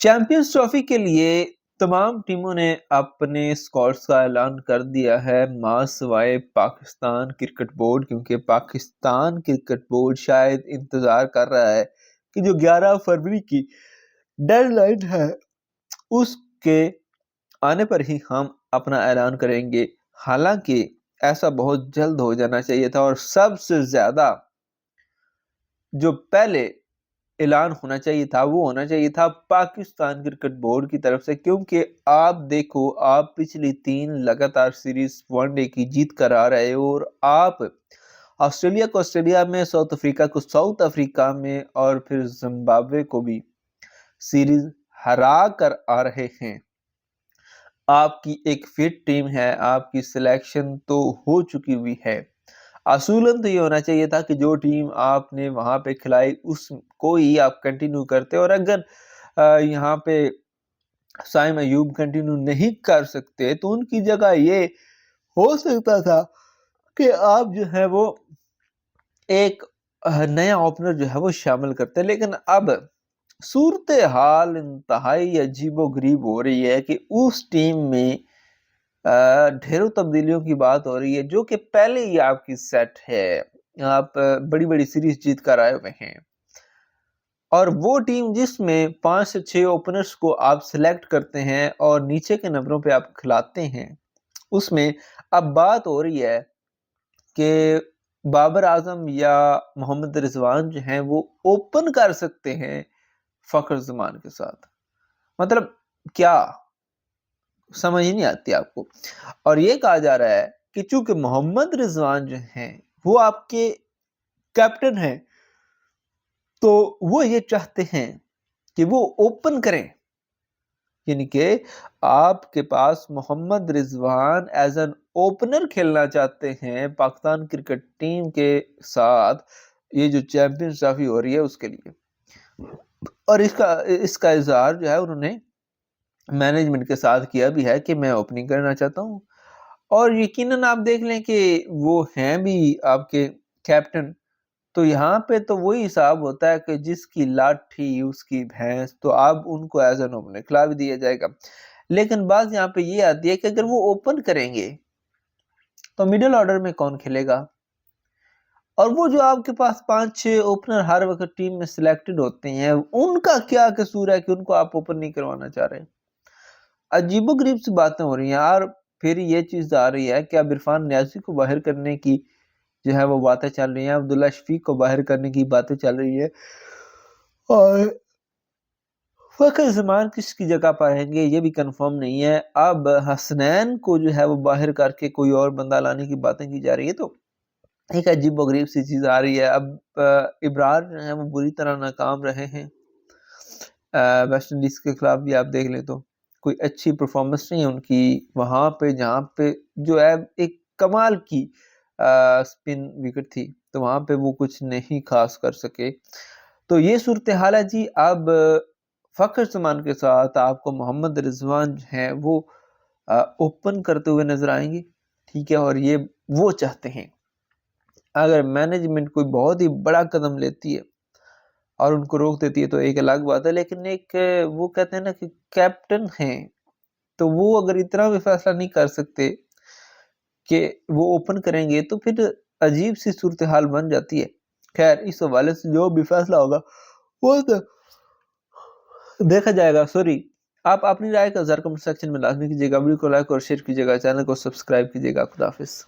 Champions trophy के लिए तमाम टीमों ने अपने स्क्वाड्स का ऐलान कर दिया है, मां सिवाय पाकिस्तान क्रिकेट बोर्ड, क्योंकि पाकिस्तान क्रिकेट बोर्ड शायद इंतजार कर रहा है कि जो 11 फरवरी की डेडलाइन है उसके आने पर ही हम अपना ऐलान करेंगे। हालांकि ऐसा बहुत जल्द हो जाना चाहिए था, और सबसे ज्यादा जो पहले ऐलान होना चाहिए था वो होना चाहिए था पाकिस्तान क्रिकेट बोर्ड की तरफ से, क्योंकि आप देखो, आप पिछली 3 लगातार सीरीज वनडे की जीत कर आ रहे हो, और आप ऑस्ट्रेलिया को ऑस्ट्रेलिया में, साउथ अफ्रीका को साउथ अफ्रीका में, और फिर जिम्बाब्वे को भी सीरीज हरा कर आ रहे हैं। आपकी एक फिट टीम है, आपकी सिलेक्शन तो हो चुकी हुई है। असूलन तो ये होना चाहिए था कि जो टीम आपने वहां पे खिलाई उसको ही आप कंटिन्यू करते, और अगर यहाँ पे साइम अयूब कंटिन्यू नहीं कर सकते तो उनकी जगह ये हो सकता था कि आप जो है वो एक नया ओपनर जो है वो शामिल करते। लेकिन अब सूरत हाल इंतहाई अजीबोगरीब हो रही है कि उस टीम में ढेरों तब्दीलियों की बात हो रही है, जो कि पहले ही आपकी सेट है। आप बड़ी बड़ी सीरीज जीत कर आए हुए हैं, और वो टीम जिसमें 5 से 6 ओपनर्स को आप सिलेक्ट करते हैं और नीचे के नंबरों पे आप खिलाते हैं, उसमें अब बात हो रही है कि बाबर आजम या मोहम्मद रिजवान जो हैं वो ओपन कर सकते हैं फखर जमान के साथ। मतलब क्या समझ ही नहीं आती आपको। और ये कहा जा रहा है कि चूंकि मोहम्मद रिजवान जो हैं वो आपके कैप्टन हैं, तो वो ये चाहते हैं कि वो ओपन करें, यानी कि आपके पास Mohammad Rizwan as an opener खेलना चाहते हैं पाकिस्तान क्रिकेट टीम के साथ, ये जो चैंपियंस ट्रॉफी हो रही है उसके लिए। और इसका इजहार जो है उन्होंने मैनेजमेंट के साथ किया भी है कि मैं ओपनिंग करना चाहता हूँ। और यकीनन आप देख लें कि वो हैं भी आपके कैप्टन, तो यहाँ पे तो वही हिसाब होता है कि जिसकी लाठी उसकी भैंस, तो अब उनको एज एन ओपनर खिला भी दिया जाएगा। लेकिन बात यहाँ पे ये आती है कि अगर वो ओपन करेंगे तो मिडिल ऑर्डर में कौन खेलेगा? और वो जो आपके पास 5-6 ओपनर हर वक्त टीम में सिलेक्टेड होते हैं, उनका क्या कसूर है कि उनको आप ओपन नहीं करवाना चाह रहे? अजीबोगरीब सी बातें हो रही हैं यार। फिर ये चीज आ रही है कि अब इरफान न्याजी को बाहर करने की जो है वो बातें चल रही हैं, अब्दुल्ला शफीक को बाहर करने की बातें चल रही है, और फखर जमान किसकी जगह पर रहेंगे ये भी कंफर्म नहीं है। अब हसनैन को जो है वो बाहर करके कोई और बंदा लाने की बातें की जा रही है, तो एक अजीबोगरीब सी चीज आ रही है। अब इब्रार जो है वो बुरी तरह नाकाम रहे हैं, वेस्ट इंडीज के खिलाफ भी आप देख लें तो कोई अच्छी परफॉर्मेंस नहीं है उनकी वहां पे, जहाँ पे जो है एक कमाल की स्पिन विकेट थी, तो वहां पे वो कुछ नहीं खास कर सके। तो ये सूरत हाल है जी। अब फखर जमान के साथ आपको मोहम्मद रिजवान जो है वो ओपन करते हुए नजर आएंगे, ठीक है। और ये वो चाहते हैं। अगर मैनेजमेंट कोई बहुत ही बड़ा कदम लेती है और उनको रोक देती है तो एक अलग बात है, लेकिन एक वो कहते हैं ना कि कैप्टन हैं, तो वो अगर इतना भी फैसला नहीं कर सकते कि वो ओपन करेंगे, तो फिर अजीब सी सूरत हाल बन जाती है। खैर, इस हवाले से जो भी फैसला होगा वो तो देखा जाएगा। सॉरी, आप अपनी राय का ज़रा कमेंट सेक्शन में लाजमी कीजिएगा, वीडियो को लाइक और शेयर कीजिएगा, चैनल को सब्सक्राइब कीजिएगा। खुदा हाफिज।